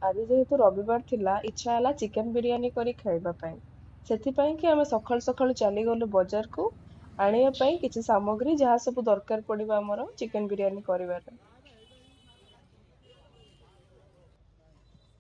ଆଜି ଯେହେତୁ ରବିବାର ଥିଲା ଇଚ୍ଛା ହେଲା ଚିକେନ ବିରିୟାନୀ କରି ଖାଇବା ପାଇଁ। ସେଥିପାଇଁ କି ଆମେ ସକାଳୁ ସକାଳୁ ଚାଲିଗଲୁ ବଜାରକୁ ଆଣିବା ପାଇଁ କିଛି ସାମଗ୍ରୀ ଯାହା ସବୁ ଦରକାର ପଡିବ ଆମର ଚିକେନ ବିରିୟାନୀ କରିବାରେ।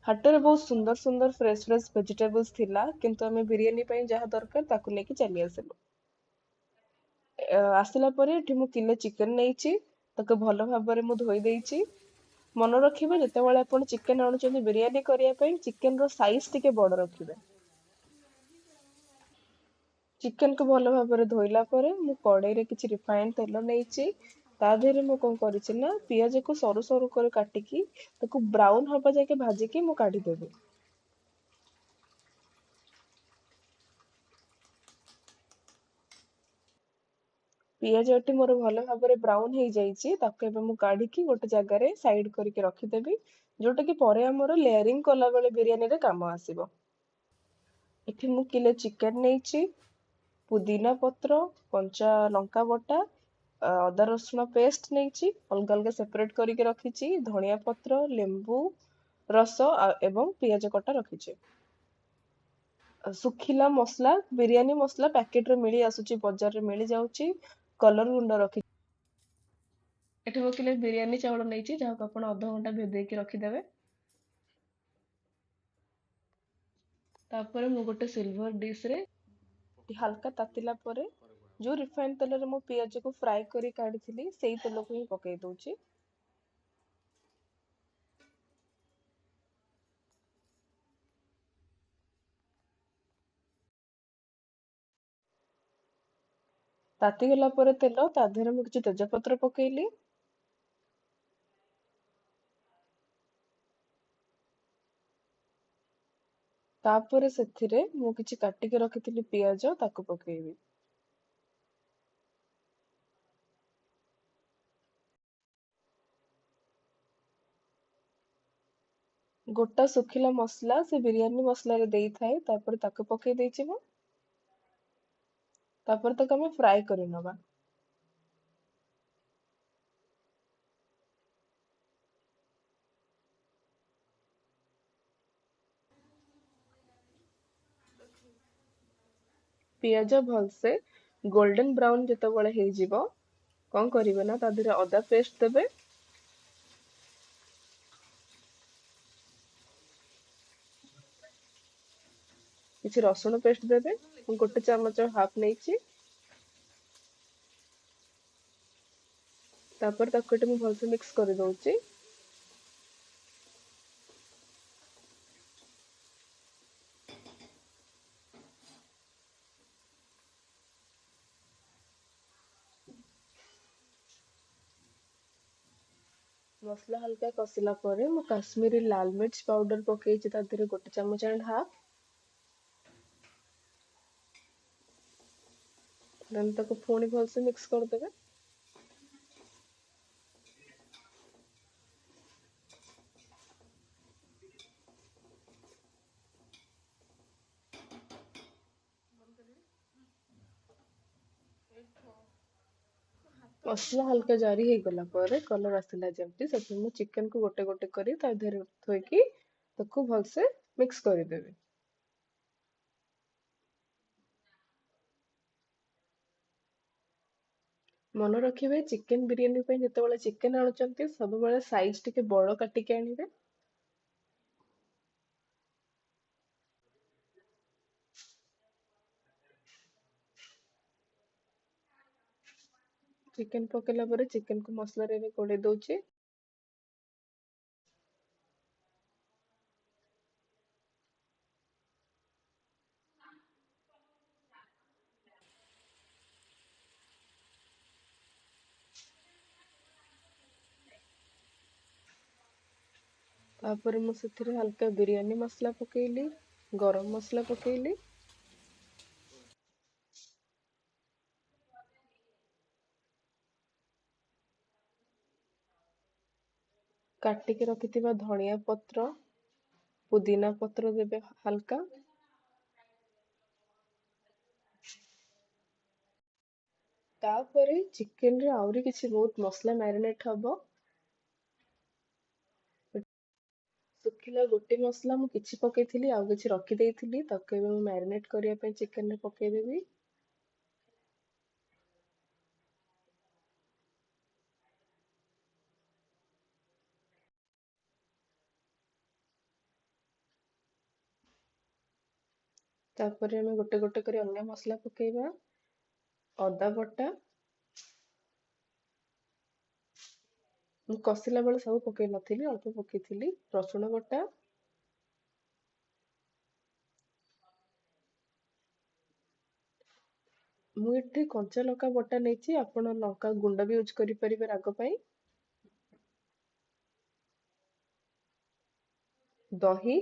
ହାଟରେ ବହୁତ ସୁନ୍ଦର ସୁନ୍ଦର ଫ୍ରେଶ ଫ୍ରେଶ ଭେଜିଟେବଲ୍ସ ଥିଲା କିନ୍ତୁ ଆମେ ବିରିୟାନୀ ପାଇଁ ଯାହା ଦରକାର ତାକୁ ନେଇକି ଚାଲି ଆସିଲୁ। ଆସିଲା ପରେ ଏଠି ମୁଁ କିଲେ ଚିକେନ ନେଇଛି, ତାକୁ ଭଲ ଭାବରେ ମୁଁ ଧୋଇ ଦେଇଛି। ମନେ ରଖିବେ ଯେତେବେଳେ ଆପଣ ଚିକେନ ଆଣୁଛନ୍ତି ବିରିୟାନୀ କରିବା ପାଇଁ ଚିକେନ ର ସାଇଜ ଟିକେ ବଡ ରଖିବେ। ଚିକେନ କୁ ଭଲ ଭାବରେ ଧୋଇଲା ପରେ ମୁଁ କଡେଇରେ କିଛି ରିଫାଇନ ତେଲ ନେଇଛି। ତା ଦେହରେ ମୁଁ କଣ କରିଛି ନା ପିଆଜକୁ ସରୁ ସରୁ କରି କାଟିକି ତାକୁ ବ୍ରାଉନ ହବା ଯାକେ ଭାଜିକି ମୁଁ କାଢିଦେବି। ପିଆଜ ଏଠି ମୋର ଭଲ ଭାବରେ ବ୍ରାଉନ ହେଇଯାଇଛି, ତାକୁ ଏବେ ମୁଁ କାଢିକି ଗୋଟେ ଜାଗାରେ ସାଇଡ କରିକି ରଖିଦେବି, ଯୋଉଟା କି ପରେ ଆମର ଲେୟାରିଂ କଲା ବେଳେ ବିରିୟାନୀରେ କାମ ଆସିବ। ଏଠି ମୁଁ କିଲେ ଚିକେନ ନେଇଛି, ପୁଦିନା ପତ୍ର, କଞ୍ଚା ଲଙ୍କା ବଟା, ଅଦା ରସୁଣ ପେଷ୍ଟ ନେଇଛି, ଅଲଗା ଅଲଗା ସେପାରେଟ କରିକି ରଖିଛି, ଧଣିଆ ପତ୍ର, ଲେମ୍ବୁ ରସ ଏବଂ ପିଆଜ କଟା ରଖିଛି। ଶୁଖିଲା ମସଲା, ବିରିୟାନୀ ମସଲା ପ୍ୟାକେଟରେ ମିଳି ଆସୁଛି, ବଜାରରେ ମିଳି ଯାଉଛି। କଲର ଗୁଣ୍ଡ ରଖି ଏଠି ମୁଁ କିଲେ ବିରିୟାନୀ ଚାଉଳ ନେଇଛି, ଯାହାକୁ ଆପଣ ଅଧଘଣ୍ଟା ଭେଦେଇକି ରଖିଦେବେ। ତାପରେ ମୁଁ ଗୋଟେ ସିଲଭର ଡିଶ ରେ ହାଲକା ତାତିଲା ପରେ ଯୋଉ ରିଫାଇନ ତେଲରେ ମୁଁ ପିଆଜକୁ ଫ୍ରାଏ କରି କାଢିଥିଲି ସେଇ ତେଲକୁ ହିଁ ପକେଇ ଦଉଛି। ତାତିଗଲା ପରେ ତେଲ ତା ଦେହରେ ମୁଁ କିଛି ତେଜପତ୍ର ପକେଇଲି। ତାପରେ ସେଥିରେ ମୁଁ କିଛି କାଟିକି ରଖିଥିଲି ପିଆଜ ତାକୁ ପକେଇବି। ଗୋଟା ଶୁଖିଲା ମସଲା ସେ ବିରିୟାନୀ ମସଲାରେ ଦେଇଥାଏ, ତାପରେ ତାକୁ ପକେଇ ଦେଇଛି ମୁଁ। ତାପରେ ତାକୁ ଆମେ ଫ୍ରାଏ କରି ନବା। ପିଆଜ ଭଲସେ ଗୋଲ୍ଡେନ ବ୍ରାଉନ ଯେତେବେଳେ ହେଇଯିବ, କଣ କରିବେ ନା ତା ଦେହରେ ଅଦା ପେଷ୍ଟ ଦେବେ, କିଛି ରସୁଣ ପେଷ୍ଟ ଦେବେ, ମୁଁ ଗୋଟେ ଚାମଚ ହାଫ ନେଇଛି। ତାପରେ ତାକୁ ଏଠି ମୁଁ ଭଲସେ ମିକ୍ସ କରି ଦଉଛି। ମସଲା ହାଲକା କଷିଲା ପରେ ମୁଁ କାଶ୍ମୀରୀ ଲାଲ ମିର୍ଚ ପାଉଡର ପକେଇଛି ତା ଦେହରେ ଗୋଟେ ଚାମଚ ଆଣ୍ଡ ହାଫ। ଦେନ୍ ତାକୁ ପୁଣି ଭଲସେ ମିକ୍ସ କରିଦେବେ। ମସଲା ହାଲକା ଜାରି ହେଇଗଲା ପରେ କଲର ଆସିଲା ଯେମିତି, ସେଥିରେ ମୁଁ ଚିକେନ କୁ ଗୋଟେ ଗୋଟେ କରି ତା ଦେହରେ ଥୋଇକି ତାକୁ ଭଲସେ ମିକ୍ସ କରିଦେବି। ମନେ ରଖିବେ ଚିକେନ ବିରିୟାନୀ ପାଇଁ ଯେତେବେଳେ ଚିକେନ ଆଣୁଛନ୍ତି ସବୁବେଳେ ସାଇଜ ଟିକେ ବଡ କାଟିକି ଆଣିବେ। ଚିକେନ ପକେଇଲା ପରେ ଚିକେନ କୁ ମସଲାରେ ଏବେ ଗୋଳେଇ ଦଉଛି। ତାପରେ ମୁଁ ସେଥିରେ ହାଲକା ବିରିୟାନୀ ମସଲା ପକେଇଲି, ଗରମ ମସଲା ପକେଇଲି। କାଟିକି ରଖିଥିବା ଧଣିଆ ପତ୍ର, ପୁଦିନା ପତ୍ର ଦେବେ ହାଲକା। ତାପରେ ଚିକେନରେ ଆହୁରି କିଛି ବହୁତ ମସଲା ମ୍ୟାରିନେଟ ହବ। ଶୁଖିଲା ଗୋଟି ମସଲା ମୁଁ କିଛି ପକେଇଥିଲି, ଆଉ କିଛି ରଖିଦେଇଥିଲି। ତାକୁ ଏବେ ମୁଁ ମ୍ୟାରିନେଟ୍ କରିବା ପାଇଁ ଚିକେନରେ ପକେଇଦେବି। ତାପରେ ଆମେ ଗୋଟେ ଗୋଟେ କରି ଅନ୍ୟ ମସଲା ପକେଇବା। ଅଦା ବଟା, ମୁଁ କଷିଲା ବେଳେ ସବୁ ପକେଇ ନଥିଲି, ଅଳ୍ପ ପକେଇଥିଲି। ରସୁଣ ବଟା, ମୁଁ ଏଠି କଞ୍ଚା ଲଙ୍କା ବଟା ନେଇଛି, ଆପଣ ଲଙ୍କା ଗୁଣ୍ଡ ବି ୟୁଜ କରିପାରିବେ ରାଗ ପାଇଁ। ଦହି,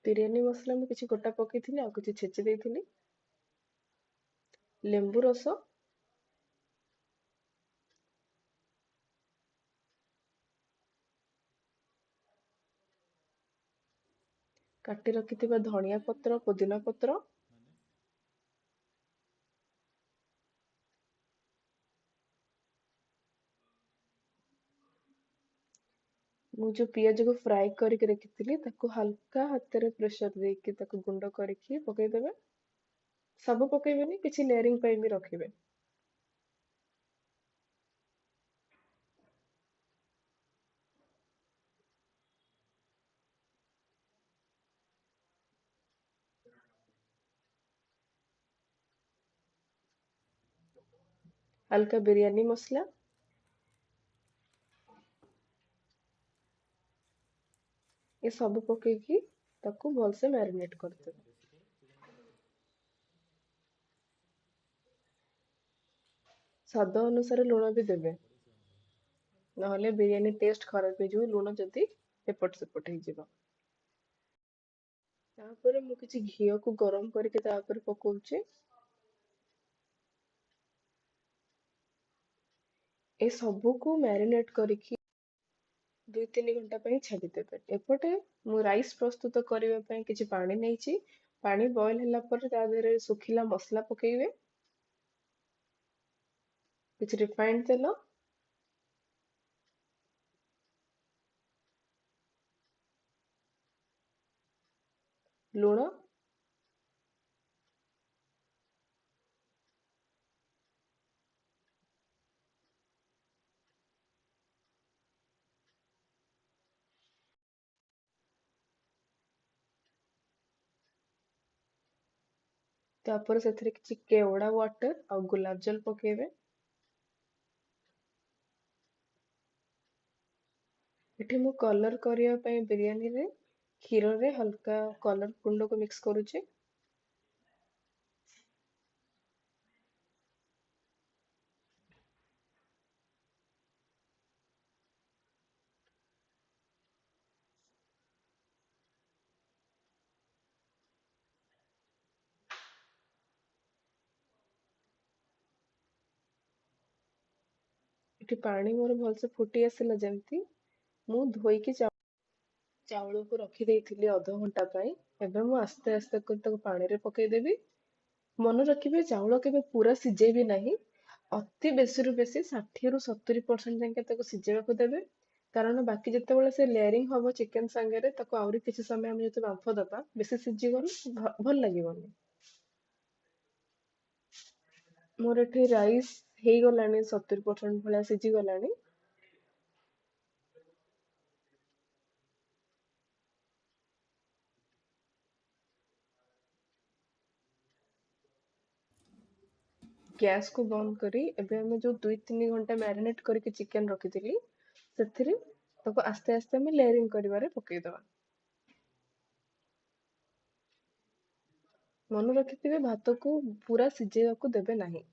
ବିରିୟାନୀ ମସଲା ମୁଁ କିଛି ଗୋଟା ପକେଇଥିଲି, ଆଉ କିଛି ଛେଚି ଦେଇଥିଲି। ଲେମ୍ବୁ ରସ, କାଟି ରଖିଥିବା ଧଣିଆ ପତ୍ର, ପୋଦିନା ପତ୍ର, ମୁଁ ଯୋଉ ପିଆଜକୁ ଫ୍ରାଏ କରିକି ରଖିଥିଲି ତାକୁ ହାଲକା ହାତରେ ପ୍ରେସର ଦେଇକି ତାକୁ ଗୁଣ୍ଡ କରିକି ପକେଇଦେବେ। ସବୁ ପକେଇବେନି, କିଛି ଲେୟାରିଂ ପାଇଁ ବି ରଖିବେ। ହାଲକା ବିରିୟାନୀ ମସଲା, ଏ ସବୁ ପକେଇକି ତାକୁ ଭଲସେ ମ୍ୟାରିନେଟ କରିଦେବେ। ସ୍ୱାଦ ଅନୁସାରେ ଲୁଣ ବି ଦେବେ, ନହେଲେ ବିରିୟାନୀ ଟେଷ୍ଟ ଖରାପ ହେଇଯିବ ଲୁଣ ଯଦି ଏପଟ ସେପଟ ହେଇଯିବ। ତାପରେ ମୁଁ କିଛି ଘିଅକୁ ଗରମ କରିକି ତା ଉପରେ ପକଉଛି। ଏ ସବୁକୁ ମ୍ୟାରିନେଟ କରିକି 2-3 ଘଣ୍ଟା ପାଇଁ ଛାଡ଼ିଦେବେ। ଏପଟେ ମୁଁ ରାଇସ୍ ପ୍ରସ୍ତୁତ କରିବା ପାଇଁ କିଛି ପାଣି ନେଇଛି। ପାଣି ବଏଲ ହେଲା ପରେ ତା ଦେହରେ ଶୁଖିଲା ମସଲା ପକେଇବେ, କିଛି ରିଫାଇଣ୍ଡ ତେଲ, ଲୁଣ, ତାପରେ ସେଥିରେ କିଛି କେୱଡା ୱାଟର ଆଉ ଗୁଲାବ ଜଲ ପକେଇବେ। ଏଠି ମୁଁ କଲର କରିବା ପାଇଁ ବିରିୟାନୀରେ କ୍ଷୀରରେ ହାଲକା କଲର ଗୁଣ୍ଡକୁ ମିକ୍ସ କରୁଛି। ଏଠି ପାଣି ମୋର ଭଲସେ ଫୁଟି ଆସିଲା ଯେମିତି, ମୁଁ ଧୋଇକି ଚାଉଳକୁ ରଖିଦେଇଥିଲି ଅଧଘଣ୍ଟା ପାଇଁ। ଏବେ ମୁଁ ଆସ୍ତେ ଆସ୍ତେ କରି ତାକୁ ପାଣିରେ ପକେଇଦେବି। ମନେ ରଖିବେ ଚାଉଳ କେବେ ପୁରା ସିଝେଇବେ ନାହିଁ। ଅତି ବେଶୀରୁ ବେଶୀ 60-70% ଯାକେ ତାକୁ ସିଝେଇବାକୁ ଦେବେ। କାରଣ ବାକି ଯେତେବେଳେ ସେ ଲେୟାରିଂ ହବ ଚିକେନ ସାଙ୍ଗରେ, ତାକୁ ଆହୁରି କିଛି ସମୟ ଆମେ ଯଦି ବାମ୍ଫ ଦବା, ବେଶୀ ସିଝିଗଲେ ଭଲ ଲାଗିବନି। ମୋର ଏଠି ରାଇସ୍ ହେଇଗଲାଣି, 70% ଭଳିଆ ସିଝିଗଲାଣି। ଗ୍ୟାସକୁ ବନ୍ଦ କରି ଏବେ ଆମେ ଯୋଉ 2-3 ଘଣ୍ଟା ମ୍ୟାରିନେଟ କରିକି ଚିକେନ ରଖିଥିଲି, ସେଥିରେ ତାକୁ ଆସ୍ତେ ଆସ୍ତେ ଆମେ ଲେୟାରିଂ କରିବାରେ ପକେଇଦବା। ମନେ ରଖିଥିବେ ଭାତକୁ ପୁରା ସିଝେଇବାକୁ ଦେବେ ନାହିଁ।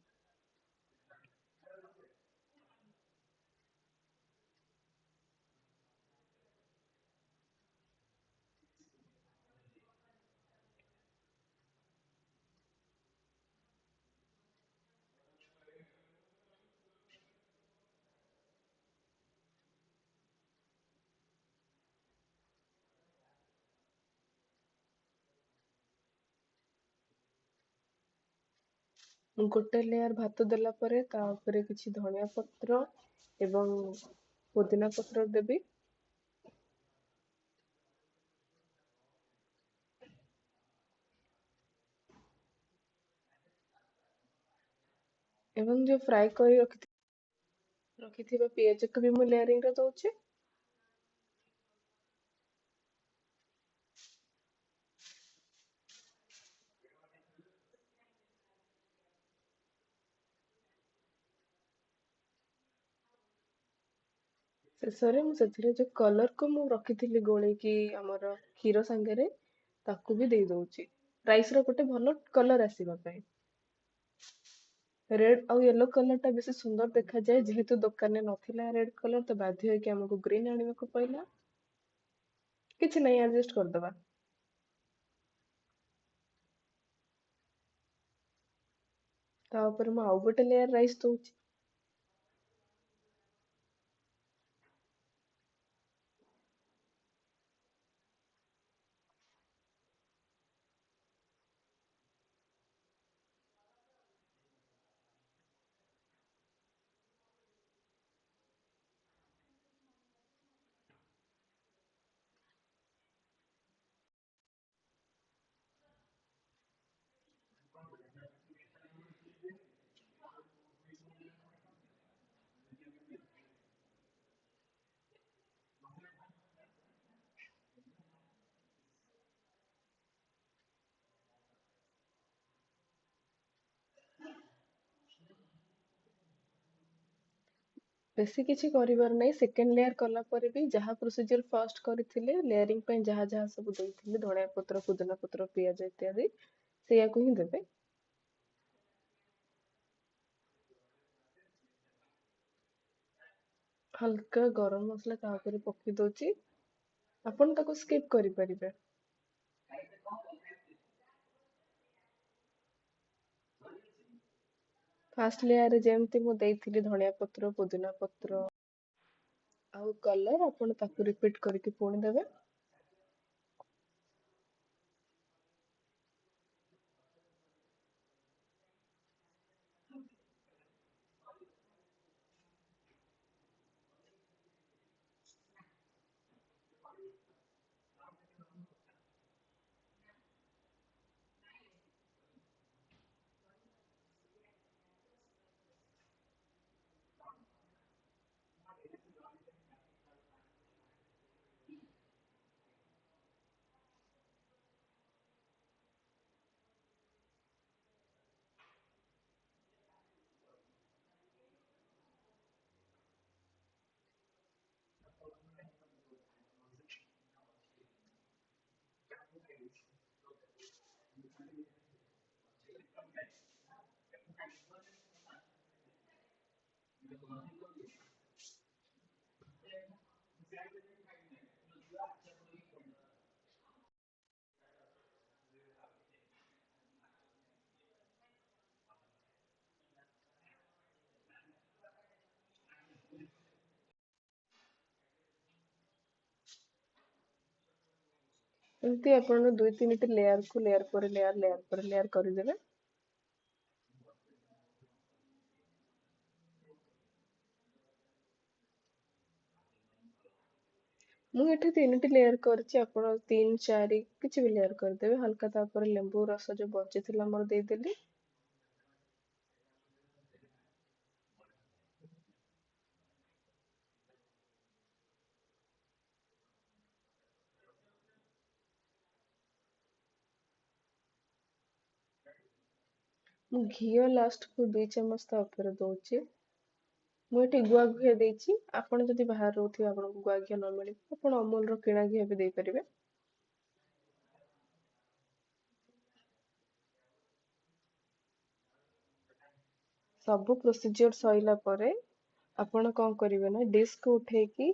ଗୋଟେ ଲେୟାର ଭାତ ଦେଲା ପରେ ତା ଉପରେ କିଛି ଧନିଆ ପତ୍ର ଏବଂ ପୁଦିନା ପତ୍ର ଦେବି। ଏବଂ ଯୋଉ ଫ୍ରାଏ କରି ରଖିଥିବା ପିଆଜକୁ ବି ମୁଁ ଲେୟାରିଂରେ ଦଉଛି। ଶେଷରେ ମୁଁ ସେଥିରେ ଯୋଉ କଲର୍‌କୁ ମୁଁ ରଖିଥିଲି ଗୋଳେଇକି ଆମର କ୍ଷୀର ସାଙ୍ଗରେ ତାକୁ ବି ଦେଇ ଦଉଛି, ରାଇସ୍‌ର ଗୋଟେ ଭଲ କଲର୍ ଆସିବା ପାଇଁ। ରେଡ୍ ଆଉ ୟେଲୋ କଲର୍‌ଟା ବେଶୀ ସୁନ୍ଦର ଦେଖାଯାଏ, ଯେହେତୁ ଦୋକାନରେ ନଥିଲା ରେଡ୍ କଲର୍ ତ ବାଧ୍ୟ ହେଇକି ଆମକୁ ଗ୍ରୀନ୍ ଆଣିବାକୁ ପଇଲା। କିଛି ନାହିଁ, ଆଡଜଷ୍ଟ କରିଦବା। ତା ଉପରେ ମୁଁ ଆଉ ଗୋଟେ ଲେୟାର ରାଇସ୍ ଦଉଛି। ବେଶୀ କିଛି କରିବାର ନାହିଁ, ସେକେଣ୍ଡ ଲେୟାର କଲା ପରେ ବି ଯାହା ପ୍ରୋସିଜର ଫାର୍ଷ୍ଟ କରିଥିଲେ ଲେୟାରିଂ ପାଇଁ ଯାହା ଯାହା ସବୁ ଦେଇଥିଲେ ଧଣିଆ ପତ୍ର, ପୁଦିନା ପତ୍ର, ପିଆଜ ଇତ୍ୟାଦି ସେଇଆକୁ ହିଁ ଦେବେ। ହାଲକା ଗରମ ମସଲା ତା ଉପରେ ପକେଇ ଦଉଛି, ଆପଣ ତାକୁ ସ୍କିପ୍ କରିପାରିବେ। ଫାର୍ଷ୍ଟ ଲେୟାରରେ ଯେମିତି ମୁଁ ଦେଇଥିଲି ଧଣିଆ ପତ୍ର, ପୁଦିନା ପତ୍ର ଆଉ କଲର୍, ଆପଣ ତାକୁ ରିପିଟ୍ କରିକି ପୁଣି ଦେବେ। ଏମିତି ଆପଣ 2-3ଟି ଲେୟାରକୁ ଲେୟାର ପରେ ଲେୟାର, ଲେୟାର ପରେ ଲେୟାର କରିଦେବେ। ମୁଁ ଏଠି 3ଟି ଲେୟାର କରିଛି, ଆପଣ 3-4 କିଛି ବି ଲେୟାର କରିଦେବେ। ହାଲକା ତାପରେ ଲେମ୍ବୁ ରସ ଯୋଉ ବଞ୍ଚିଥିଲା ମୋର ଦେଇଦେଲି। ମୁଁ ଘିଅ ଲାଷ୍ଟକୁ 2 ଚାମଚ ତା ଉପରେ ଦଉଛି। ମୁଁ ଏଠି ଗୁଆ ଘିଅ ଦେଇଛି, ଆପଣ ଯଦି ବାହାରେ ରହୁଥିବେ ଆପଣଙ୍କୁ ଗୁଆ ଘିଅ ନ ମିଳିବ ଆପଣ ଅମୁଲର କିଣା ଘିଅ ବି ଦେଇପାରିବେ। ସବୁ ପ୍ରୋସିଜର ସଇଲା ପରେ ଆପଣ କଣ କରିବେ ନା ଡିସ୍କୁ ଉଠେଇକି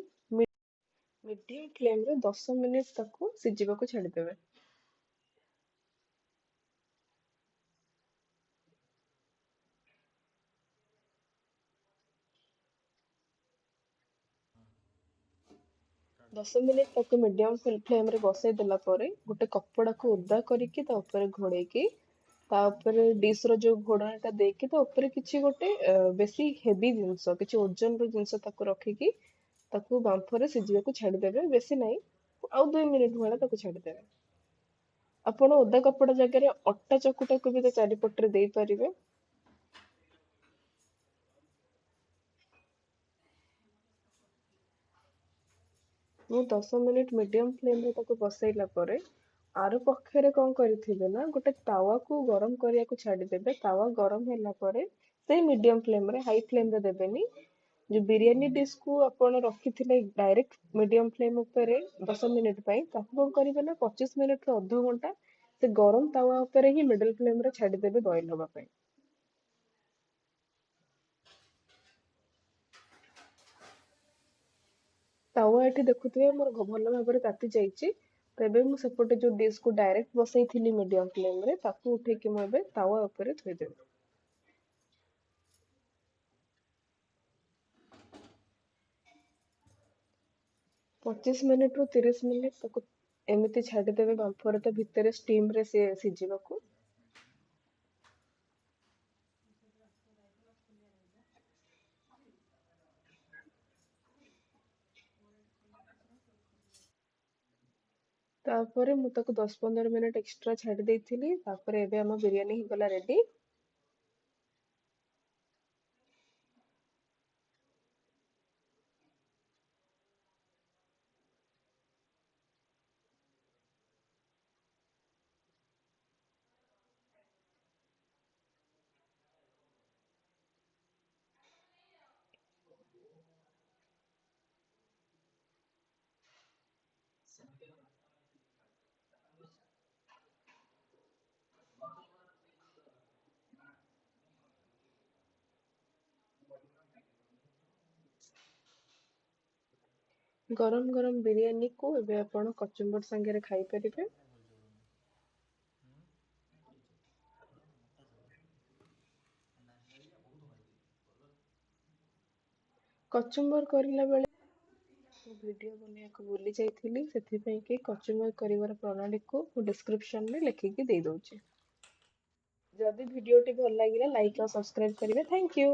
ମିଡିୟମ ଫ୍ଲେମରେ 10 ମିନିଟ ତାକୁ ସିଝିବାକୁ ଛାଡ଼ିଦେବେ। ଦଶ ମିନିଟ ତାକୁ ମିଡିୟମ ଫ୍ଲେମରେ ବସେଇ ଦେଲା ପରେ ଗୋଟେ କପଡାକୁ ଓଦା କରିକି ତା ଉପରେ ଘୋଡେଇକି ତା ଉପରେ ଡିଶ ର ଯୋଉ ଘୋଡ଼ଣାଟା ଦେଇକି ତା ଉପରେ କିଛି ଗୋଟେ ବେଶୀ ହେଭି ଜିନିଷ, କିଛି ଓଜନର ଜିନିଷ ତାକୁ ରଖିକି ତାକୁ ବାମ୍ଫରେ ସିଝିବାକୁ ଛାଡ଼ିଦେବେ। ବେଶୀ ନାହିଁ, ଆଉ 2 ମିନିଟ ଭଳିଆ ତାକୁ ଛାଡ଼ିଦେବେ। ଆପଣ ଓଦା କପଡ଼ା ଜାଗାରେ ଅଟା ଚକୁଟାକୁ ବି ତା ଚାରିପଟରେ ଦେଇପାରିବେ। ମୁଁ 10 ମିନିଟ ମିଡିୟମ ଫ୍ଲେମରେ ତାକୁ ବସେଇଲା ପରେ ଆର ପକ୍ଷରେ କଣ କରିଥିବେ ନା ଗୋଟେ ତାୱାକୁ ଗରମ କରିବାକୁ ଛାଡ଼ିଦେବେ। ତାୱା ଗରମ ହେଲା ପରେ ସେଇ ମିଡିୟମ ଫ୍ଲେମରେ, ହାଇ ଫ୍ଲେମରେ ଦେବେନି। ଯୋଉ ବିରିୟାନୀ ଡିଶକୁ ଆପଣ ରଖିଥିଲେ ଡାଇରେକ୍ଟ ମିଡିୟମ ଫ୍ଲେମ ଉପରେ 10 ମିନିଟ ପାଇଁ, ତାକୁ କଣ କରିବେ ନା 25 ମିନିଟରୁ ଅଧଘଣ୍ଟା ସେ ଗରମ ତାୱା ଉପରେ ହିଁ ମିଡଲ ଫ୍ଲେମରେ ଛାଡ଼ିଦେବେ ବଏଲ ହବା ପାଇଁ। ତାୱା ଏଠି ଦେଖୁଥିବେ ମୋର ଭଲ ଭାବରେ ତାତି ଯାଇଛି। ତ ଏବେ ମୁଁ ସେପଟେ ଯୋଉ ଡିଶକୁ ଡାଇରେକ୍ଟ ବସେଇଥିଲି ମିଡିୟମ ଫ୍ଲେମରେ, ତାକୁ ଉଠେଇକି ମୁଁ ଏବେ ତାୱା ଉପରେ ଥୋଇଦେବି। 25 ମିନିଟରୁ 30 ମିନିଟ ତାକୁ ଏମିତି ଛାଡ଼ିଦେବେ ବାମ୍ଫରେ, ତା ଭିତରେ ଷ୍ଟିମରେ ସିଏ ସିଝିବାକୁ। ତାପରେ ମୁଁ ତାକୁ 10-15 ମିନିଟ ଏକ୍ସଟ୍ରା ଛାଡ଼ି ଦେଇଥିଲି। ତାପରେ ଏବେ ଆମ ବିରିୟାନୀ ହେଇଗଲା ରେଡି। ଗରମ ଗରମ ବିରିୟାନୀକୁ ଏବେ ଆପଣ କଚୁମ୍ବର ସାଙ୍ଗରେ ଖାଇପାରିବେ। କଚୁମ୍ବର କରିଲା ବେଳେ ମୁଁ ଭିଡ଼ିଓ ବନେଇବାକୁ ଭୁଲି ଯାଇଥିଲି, ସେଥିପାଇଁ କି କଚୁମ୍ବର କରିବାର ପ୍ରଣାଳୀକୁ ମୁଁ ଡିସ୍କ୍ରିପସନରେ ଲେଖିକି ଦେଇଦଉଛି। ଯଦି ଭିଡ଼ିଓଟି ଭଲ ଲାଗିଲା ଲାଇକ୍ ଆଉ ସବସ୍କ୍ରାଇବ କରିବେ। Thank you.